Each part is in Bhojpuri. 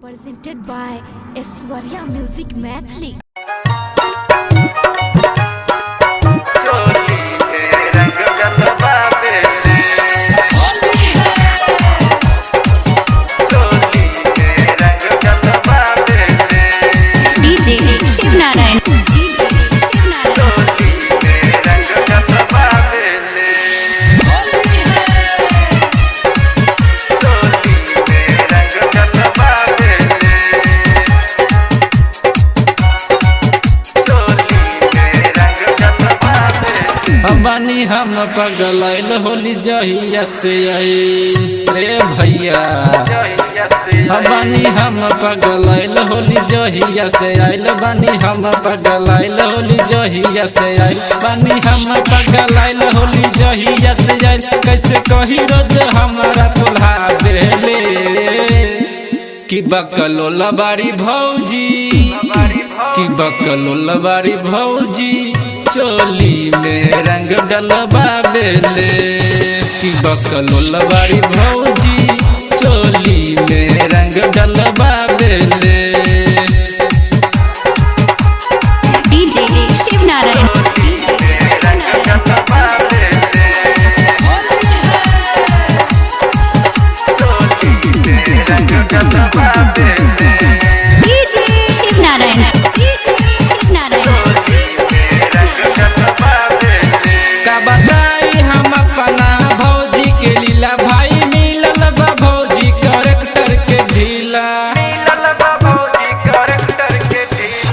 Presented by Aishwarya Music Mathli. DJ Shiv Narayan. बानी हम पगलाइल होली जहिया से आई रे भैया। बानी हम पगलाइल होली जहिया से आइल बानी हम पगलाइल होली जहिया से आइल बानी हम पगलाइल होली जहिया से आइल। कैसे कही रोज हमारा पुल्हा देले कि बकलोला बारी भौजी कि बकलोला बारी भौजी चोली में रंग डलबा बेले कि बकलोला बारी भौजी चोली में रंग डलबा बेले। DJ Shiv Narayan. DJ Shiv Narayan. Shiv Narayan. का बताई हम अपना भौजी के लीला भाई मिलल बा भौजी करेक्टर के ढीला।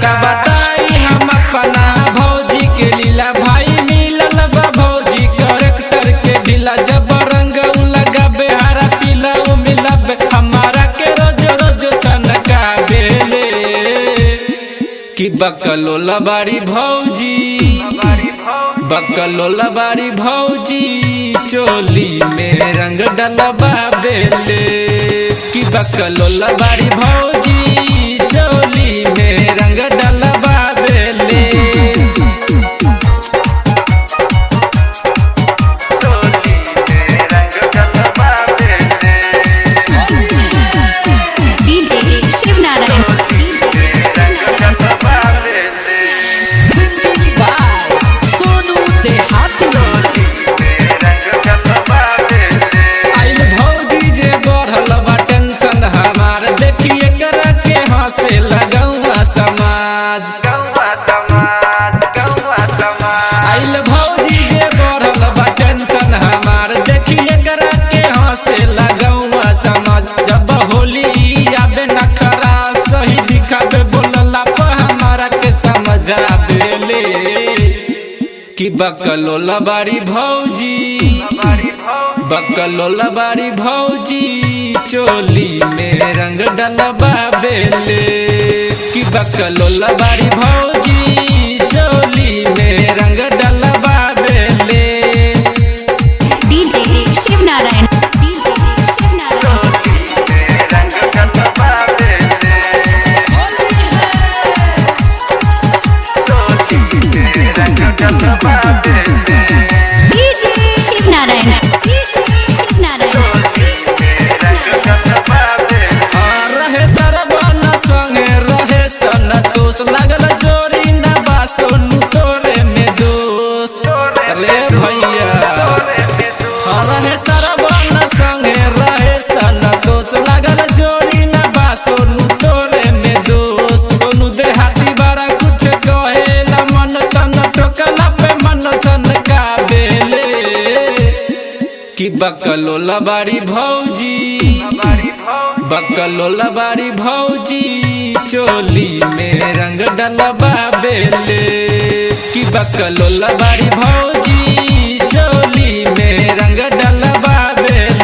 का बताई हम अपना भौजी के लीला भाई मिलल बा भौजी करेक्टर के ढीला। जब रंग लगाबे हरा पीला उ मिलाबे हमारा के रोज रोज सनका बेले कि बकलोला बारी भौजी बकलोला बारी भौजी चोली में रंग डलबा बेले कि बकलोला बारी भौजी चोली में रंग डलबा बेले। DJ Shiv Narayan. आइल भौजी जे बढ़ल बा टेंशन हमार देखिए कर के हंसे लगौआ समाज। आइल भौजी जे बढ़ल बा टेंशन हमार देखिए कर के हंसे लगौआ समाज। जब होली आबे नखरा सही दिखाबे बोलला पर हमारा के समझ आबेले कि बकलोला बारी भौजी बकलोला बारी भौजी चोली में रंग डलबा बेले कि बकलोला बारी भौजी चोली में रंग डलबा बेले। DJ Shiv Narayan. DJ Shiv Narayan. DJ Shiv Narayan. Shiv Narayan. रहे सरबन संगे रहे सनतोष लागल जोरी न बासोनु तोरे में दोस्त रे भैया। रहे सरबन संगे रहे सनतोष लागल जोरी न बासोनु तोरे में दोस्त। सोनू देहाती बड़ा कुछ कहेला मन तन ठोकला पे मन सन का बेले कि बकलोला बारी भौजी बकलोला बारी भौजी चोली में रंग डलबा बेले कि बकलोला बारी भौजी चोली में रंग डलबा बेले।